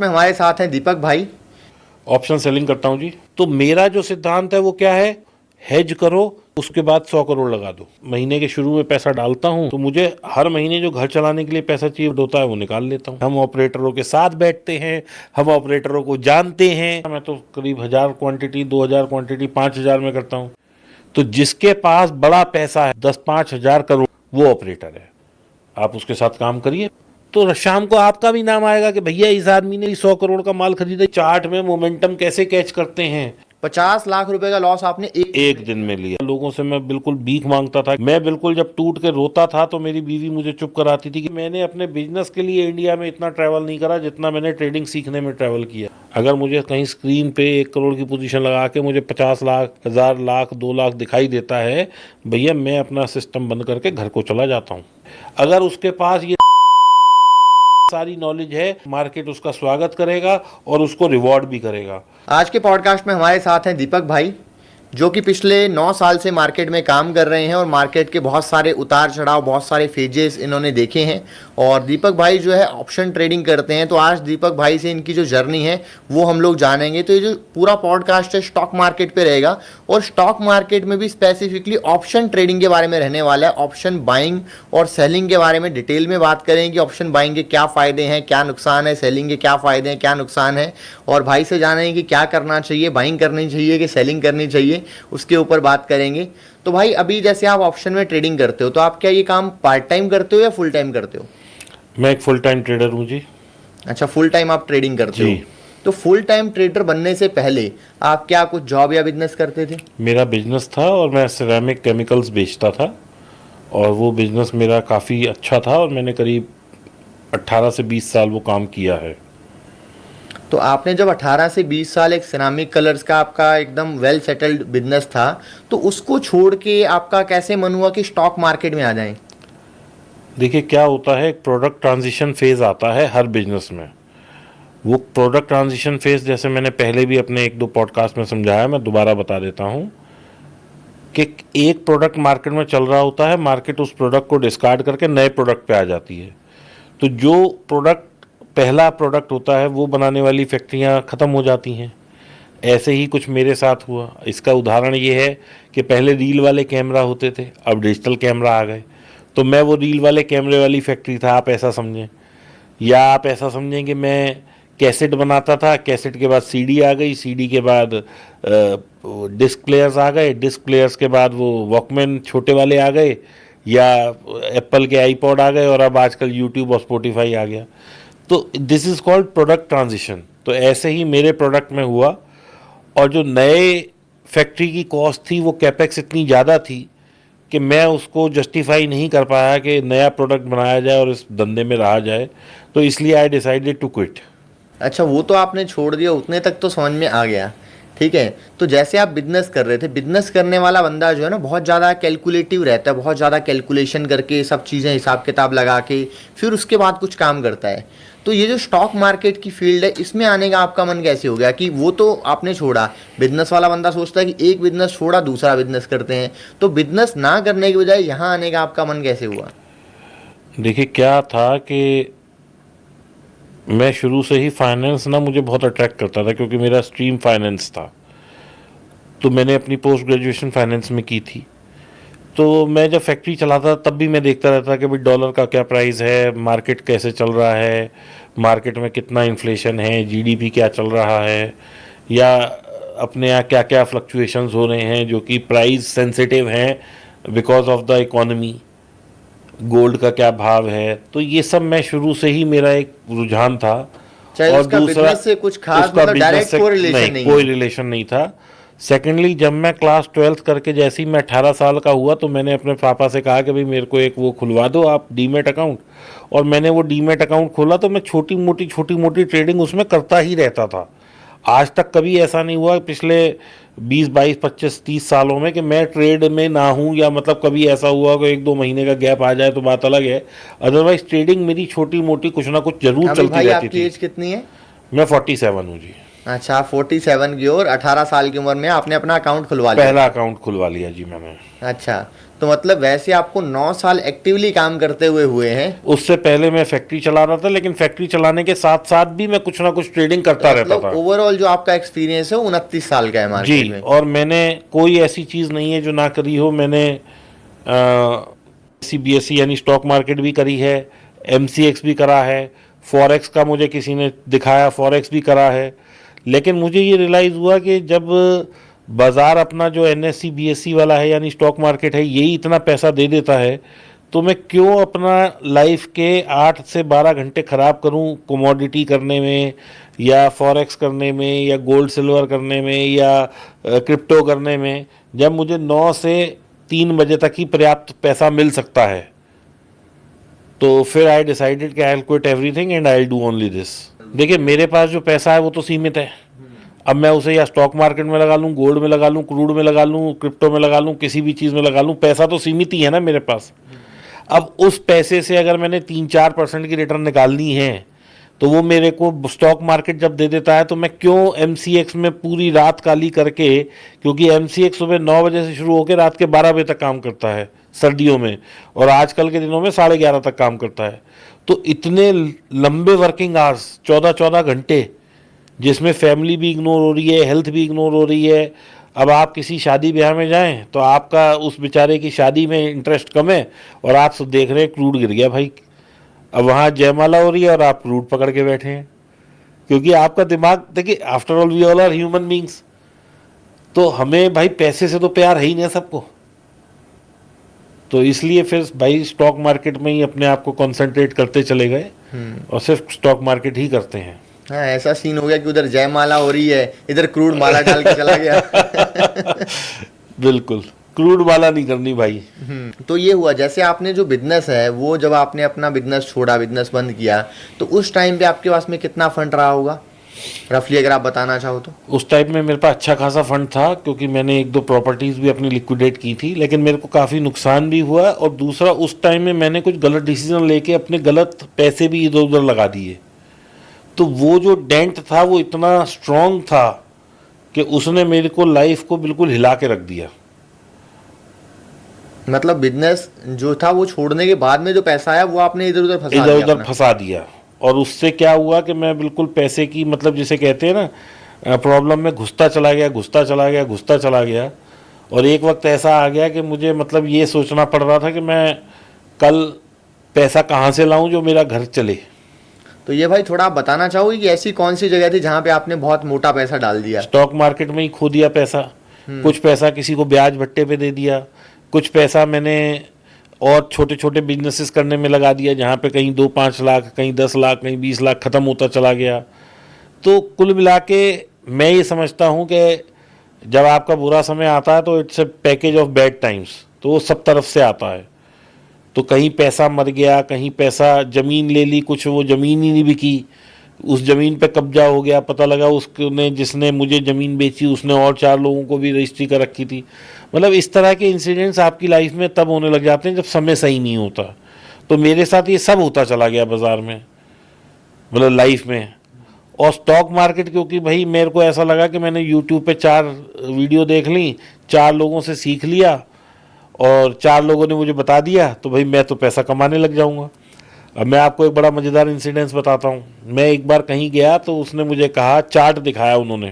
में हमारे साथ हैं दीपक भाई। ऑप्शन सेलिंग करता हूं जी। तो मेरा जो सिद्धांत है वो क्या है, हेज करो, उसके बाद 100 करोड़ लगा दो। महीने के शुरू में पैसा डालता हूं तो मुझे हर महीने जो घर चलाने के लिए पैसा चाहिए होता है वो निकाल लेता हूं। हम ऑपरेटरों के साथ बैठते हैं, हम ऑपरेटरों को जानते हैं। मैं तो करीब 1000 क्वांटिटी, 2000 क्वांटिटी, 5000 में करता हूं। तो जिसके पास बड़ा पैसा है, 10-5 हजार करोड़, वो ऑपरेटर है। आप उसके साथ काम करिए तो शाम को आपका भी नाम आएगा कि भैया इस आदमी ने 100 करोड़ का माल खरीदा। चार्ट में मोमेंटम कैसे कैच करते हैं। 50 लाख रुपए का लॉस आपने एक दिन में लिया। लोगों से मैं बिल्कुल भीख मांगता था। मैं बिल्कुल जब टूट के रोता था तो मेरी बीवी मुझे चुप कराती थी कि मैंने अपने बिजनेस के लिए इंडिया में इतना ट्रैवल नहीं करा जितना मैंने ट्रेडिंग सीखने में ट्रैवल किया। अगर मुझे कहीं स्क्रीन पे 1 करोड़ की पोजीशन लगा के मुझे 50 लाख, 1000 लाख, 2 लाख दिखाई देता है, भैया मैं अपना सिस्टम बंद करके घर को चला जाता हूँ। अगर उसके पास ये सारी नॉलेज है, मार्केट उसका स्वागत करेगा और उसको रिवॉर्ड भी करेगा। आज के पॉडकास्ट में हमारे साथ हैं दीपक भाई, जो कि पिछले 9 साल से मार्केट में काम कर रहे हैं और मार्केट के बहुत सारे उतार चढ़ाव, बहुत सारे फेजेस इन्होंने देखे हैं। और दीपक भाई जो है ऑप्शन ट्रेडिंग करते हैं। तो आज दीपक भाई से इनकी जो जर्नी है वो हम लोग जानेंगे। तो ये जो पूरा पॉडकास्ट है स्टॉक मार्केट पे रहेगा और स्टॉक मार्केट में भी स्पेसिफिकली ऑप्शन ट्रेडिंग के बारे में रहने वाला है। ऑप्शन बाइंग और सेलिंग के बारे में डिटेल में बात करेंगे कि ऑप्शन बाइंग के क्या फ़ायदे हैं, क्या नुकसान है, सेलिंग के क्या फ़ायदे हैं, क्या नुकसान है। और भाई से जानेंगे कि क्या करना चाहिए, बाइंग करनी चाहिए कि सेलिंग करनी चाहिए, उसके ऊपर बात करेंगे। तो भाई अभी जैसे आप ऑप्शन में ट्रेडिंग करते हो तो आप क्या ये काम पार्ट टाइम करते हो या फुल टाइम करते हो? मैं एक फुल टाइम ट्रेडर हूँ जी। अच्छा, फुल टाइम आप ट्रेडिंग करते हो। तो फुल टाइम ट्रेडर बनने से पहले आप क्या कुछ जॉब या बिजनेस करते थे? मेरा बिजनेस था और मैं सिरेमिक केमिकल्स बेचता था और वो बिजनेस मेरा काफ़ी अच्छा था और मैंने करीब 18 से 20 साल वो काम किया है। तो आपने जब 18 से 20 साल एक सिरामिक कलर्स का आपका एकदम वेल सेटल्ड बिजनेस था, तो उसको छोड़ के आपका कैसे मन हुआ कि स्टॉक मार्केट में आ जाएं? देखिए क्या होता है, एक प्रोडक्ट ट्रांजिशन फेज़ आता है हर बिजनेस में। वो प्रोडक्ट ट्रांजिशन फेज़ जैसे मैंने पहले भी अपने 1-2 पॉडकास्ट में समझाया, मैं दोबारा बता देता हूँ कि एक प्रोडक्ट मार्केट में चल रहा होता है, मार्केट उस प्रोडक्ट को डिस्कार्ड करके नए प्रोडक्ट पे आ जाती है। तो जो प्रोडक्ट पहला प्रोडक्ट होता है वो बनाने वाली फैक्ट्रियाँ ख़त्म हो जाती हैं। ऐसे ही कुछ मेरे साथ हुआ। इसका उदाहरण ये है कि पहले रील वाले कैमरा होते थे, अब डिजिटल कैमरा आ गए। तो मैं वो रील वाले कैमरे वाली फैक्ट्री था, आप ऐसा समझें। या आप ऐसा समझें कि मैं कैसेट बनाता था, कैसेट के बाद सीडी आ गई, सीडी के बाद डिस्क प्लेयर्स आ गए, डिस्क प्लेयर्स के बाद वो वॉकमैन छोटे वाले आ गए, या एप्पल के आईपॉड आ गए, और अब आजकल यूट्यूब और स्पॉटिफाई आ गया। तो this is called product transition. तो ऐसे ही मेरे प्रोडक्ट में हुआ। और जो नए फैक्ट्री की कॉस्ट थी वो कैपेक्स इतनी ज़्यादा थी कि मैं उसको जस्टिफाई नहीं कर पाया कि नया प्रोडक्ट बनाया जाए और इस धंधे में रहा जाए। तो इसलिए आई डिसाइडेड टू क्विट। अच्छा, वो तो आपने छोड़ दिया, उतने तक तो समझ में आ गया। ठीक है, तो जैसे आप बिजनेस कर रहे थे, बिजनेस करने वाला बंदा जो है ना बहुत ज़्यादा कैलकुलेटिव रहता है, बहुत ज़्यादा कैलकुलेशन करके सब चीज़ें हिसाब किताब लगा के फिर उसके बाद कुछ काम करता है। तो ये जो स्टॉक मार्केट की फील्ड है, इसमें आने का आपका मन कैसे हो गया? कि वो तो आपने छोड़ा, बिजनेस वाला बंदा सोचता है कि एक बिजनेस छोड़ा दूसरा बिजनेस करते हैं, तो बिजनेस ना करने के बजाय यहाँ आने का आपका मन कैसे हुआ? देखिए क्या था कि मैं शुरू से ही फाइनेंस ना मुझे बहुत अट्रैक्ट करता था, क्योंकि मेरा स्ट्रीम फाइनेंस था। तो मैंने अपनी पोस्ट ग्रेजुएशन फाइनेंस में की थी। तो मैं जब फैक्ट्री चलाता तब भी मैं देखता रहता कि भाई डॉलर का क्या प्राइस है, मार्केट कैसे चल रहा है, मार्केट में कितना इन्फ्लेशन है, जीडीपी क्या चल रहा है, या अपने यहाँ क्या क्या फ्लक्चुएशंस हो रहे हैं जो कि प्राइस सेंसिटिव हैं because of the economy, gold का क्या भाव है। तो ये सब मैं शुरू से ही मेरा एक रुझान था। चाहे और उसका दूसरा, बिजनेस से कुछ खास उसका मतलब बिजनेस डायरेक्ट से कोरिलेशन नहीं कोई है। रिलेशन नहीं था। सेकेंडली, जब मैं क्लास 12th करके जैसे ही मैं 18 साल का हुआ तो मैंने अपने पापा से कहा कि भाई मेरे को एक वो खुलवा दो आप, डीमेट अकाउंट। और मैंने वो डीमेट अकाउंट खोला। तो मैं छोटी मोटी ट्रेडिंग उसमें करता ही रहता था। आज तक कभी ऐसा नहीं हुआ पिछले 20, 22, 25, 30 सालों में कि मैं ट्रेड में ना हूँ, या मतलब कभी ऐसा हुआ कि 1-2 महीने का गैप आ जाए तो बात अलग है। अदरवाइज ट्रेडिंग मेरी छोटी मोटी कुछ ना कुछ जरूर अभी चलती भाई रहती आपकी थी। एज कितनी है? मैं 47 हूँ जी। अच्छा, 47 की, और 18 साल की उम्र में आपने अपना अकाउंट खुलवा लिया? पहला अकाउंट खुलवा लिया जी मैंने। अच्छा, तो मतलब वैसे आपको 9 साल एक्टिवली काम करते हुए हैं। उससे पहले मैं फैक्ट्री चला रहा था, लेकिन फैक्ट्री चलाने के साथ साथ भी मैं कुछ ना कुछ ट्रेडिंग करता रहता मतलब था। ओवरऑल जो आपका एक्सपीरियंस है 29 साल का है मार्केट जी, में। और मैंने कोई ऐसी चीज़ नहीं है जो ना करी हो। मैंने CBSE यानी स्टॉक मार्केट भी करी है, MCX भी करा है, फॉरेक्स का मुझे किसी ने दिखाया, फॉरेक्स भी करा है। लेकिन मुझे ये रियलाइज़ हुआ कि जब बाज़ार अपना जो NSE BSE वाला है यानी स्टॉक मार्केट है, यही इतना पैसा दे देता है, तो मैं क्यों अपना लाइफ के 8 से 12 घंटे ख़राब करूं कमोडिटी करने में, या फॉरेक्स करने में, या गोल्ड सिल्वर करने में, या क्रिप्टो करने में, जब मुझे 9 से 3 बजे तक ही पर्याप्त पैसा मिल सकता है। तो फिर आई डिसाइडेड कि I will quit everything and I will do only this. देखिए, मेरे पास जो पैसा है वो तो सीमित है। अब मैं उसे या स्टॉक मार्केट में लगा लूँ, गोल्ड में लगा लूँ, क्रूड में लगा लूँ, क्रिप्टो में लगा लूँ, किसी भी चीज़ में लगा लूँ, पैसा तो सीमित ही है ना मेरे पास। अब उस पैसे से अगर मैंने 3-4% की रिटर्न निकालनी है, तो वो मेरे को स्टॉक मार्केट जब दे देता है, तो मैं क्यों MCX में पूरी रात काली करके, क्योंकि MCX सुबह 9 बजे से शुरू होकर रात के 12 बजे तक काम करता है सर्दियों में, और आजकल के दिनों में 11:30 तक काम करता है। तो इतने लंबे वर्किंग आवर्स, 14-14 घंटे, जिसमें फैमिली भी इग्नोर हो रही है, हेल्थ भी इग्नोर हो रही है। अब आप किसी शादी ब्याह में जाएं तो आपका उस बेचारे की शादी में इंटरेस्ट कम है, और आप सब देख रहे हैं क्रूड गिर गया भाई। अब वहाँ जयमाला हो रही है और आप क्रूड पकड़ के बैठे हैं, क्योंकि आपका दिमाग, देखिए, after all we all are human beings. तो हमें भाई पैसे से तो प्यार है ही नहीं सबको। तो इसलिए फिर भाई स्टॉक मार्केट में ही अपने आप को कंसंट्रेट करते चले गए, और सिर्फ स्टॉक मार्केट ही करते हैं। हाँ, ऐसा सीन हो गया कि उधर जयमाला हो रही है, इधर क्रूड माला डाल के चला गया। बिल्कुल, क्रूड वाला नहीं करनी भाई। तो ये हुआ, जैसे आपने जो बिजनेस है वो जब आपने अपना बिजनेस छोड़ा, बिजनेस बंद किया, तो उस टाइम पे आपके पास में कितना फंड रहा होगा रफली, अगर आप बताना चाहो तो? उस टाइम में मेरे पास अच्छा खासा फंड था, क्योंकि मैंने 1-2 प्रॉपर्टीज़ भी अपनी लिक्विडेट की थी, लेकिन मेरे को काफ़ी नुकसान भी हुआ। और दूसरा, उस टाइम में मैंने कुछ गलत डिसीजन लेके अपने गलत पैसे भी इधर उधर लगा दिए। तो वो जो डेंट था वो इतना स्ट्रॉन्ग था कि उसने मेरे को लाइफ को बिल्कुल हिला के रख दिया। मतलब बिजनेस जो था वो छोड़ने के बाद में जो पैसा आया वो आपने इधर उधर फंसा दिया अपना। फंसा दिया, और उससे क्या हुआ कि मैं बिल्कुल पैसे की, मतलब जिसे कहते हैं ना, प्रॉब्लम में घुसता चला गया, घुसता चला गया, घुसता चला गया। और एक वक्त ऐसा आ गया कि मुझे, मतलब, ये सोचना पड़ रहा था कि मैं कल पैसा कहाँ से लाऊं जो मेरा घर चले। तो ये भाई थोड़ा आप बताना चाहोगे कि ऐसी कौन सी जगह थी जहाँ पे आपने बहुत मोटा पैसा डाल दिया? स्टॉक मार्केट में ही खो दिया पैसा। कुछ पैसा किसी को ब्याज भट्टे पे दे दिया, कुछ पैसा मैंने और छोटे छोटे बिजनेसेस करने में लगा दिया, जहाँ पे कहीं 2-5 लाख, कहीं 10 लाख, कहीं 20 लाख ख़त्म होता चला गया। तो कुल मिला के मैं ये समझता हूँ कि जब आपका बुरा समय आता है तो it's a package of bad times, तो वो सब तरफ से आता है। तो कहीं पैसा मर गया, कहीं पैसा, ज़मीन ले ली, कुछ वो ज़मीन ही नहीं बिकी, उस ज़मीन पे कब्जा हो गया, पता लगा उसने, जिसने मुझे ज़मीन बेची, उसने और 4 लोगों को भी रजिस्ट्री कर रखी थी। मतलब इस तरह के इंसिडेंट्स आपकी लाइफ में तब होने लग जाते हैं जब समय सही नहीं होता। तो मेरे साथ ये सब होता चला गया बाज़ार में, मतलब लाइफ में। और स्टॉक मार्केट, क्योंकि भाई मेरे को ऐसा लगा कि मैंने यूट्यूब पे 4 वीडियो देख ली, 4 लोगों से सीख लिया, और 4 लोगों ने मुझे बता दिया, तो भाई मैं तो पैसा कमाने लग जाऊंगा। अब मैं आपको एक बड़ा मज़ेदार इंसिडेंस बताता हूँ। मैं एक बार कहीं गया तो उसने मुझे कहा, चार्ट दिखाया उन्होंने,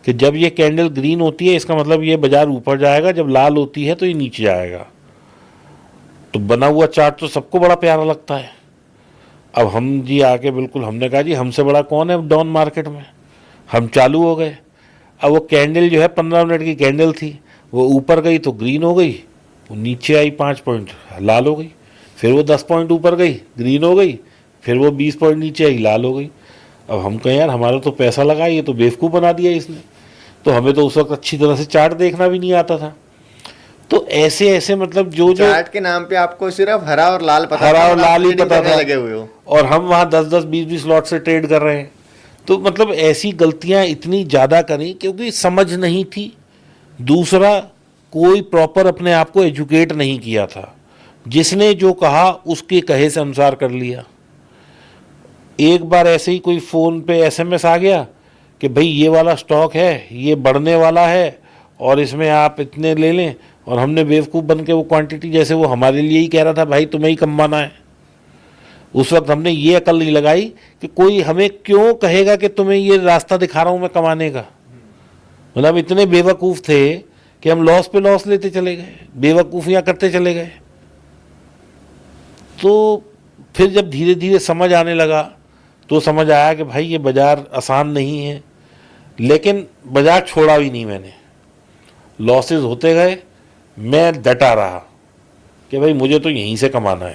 कि जब ये कैंडल ग्रीन होती है इसका मतलब ये बाजार ऊपर जाएगा, जब लाल होती है तो ये नीचे जाएगा। तो बना हुआ चार्ट तो सबको बड़ा प्यारा लगता है। अब हम जी आके बिल्कुल, हमने कहा जी हमसे बड़ा कौन है डाउन मार्केट में। हम चालू हो गए। अब वो कैंडल जो है 15 मिनट की कैंडल थी, वो ऊपर गई तो ग्रीन हो गई, वो नीचे आई 5 पॉइंट लाल हो गई, फिर वो 10 पॉइंट ऊपर गई ग्रीन हो गई, फिर वो 20 पॉइंट नीचे आई लाल हो गई। अब हम कहें यार हमारा तो पैसा लगा, ये तो बेवकूफ़ बना दिया इसने। तो हमें तो उस वक्त अच्छी तरह से चार्ट देखना भी नहीं आता था। तो ऐसे ऐसे, मतलब जो चार्ट के नाम पे आपको सिर्फ हरा और लाल पता, हरा और लाल ही पता था, लगे हुए हो, और हम वहाँ 10-10, 20-20 लॉट से ट्रेड कर रहे हैं। तो मतलब ऐसी गलतियाँ इतनी ज़्यादा करी क्योंकि समझ नहीं थी। दूसरा, कोई प्रॉपर अपने आप को एजुकेट नहीं किया था, जिसने जो कहा उसके कहे से अनुसार कर लिया। एक बार ऐसे ही कोई फ़ोन पे SMS आ गया कि भाई ये वाला स्टॉक है, ये बढ़ने वाला है और इसमें आप इतने ले लें, और हमने बेवकूफ़ बन के वो क्वांटिटी, जैसे वो हमारे लिए ही कह रहा था भाई तुम्हें ही कमाना है, उस वक्त हमने ये अकल नहीं लगाई कि कोई हमें क्यों कहेगा कि तुम्हें ये रास्ता दिखा रहा हूँ मैं कमाने का। मतलब इतने बेवकूफ़ थे कि हम लॉस पे लॉस लेते चले गए, बेवकूफ़ियाँ करते चले गए। तो फिर जब धीरे धीरे समझ आने लगा तो समझ आया कि भाई ये बाज़ार आसान नहीं है, लेकिन बाज़ार छोड़ा भी नहीं मैंने। लॉसेस होते गए, मैं डटा रहा कि भाई मुझे तो यहीं से कमाना है।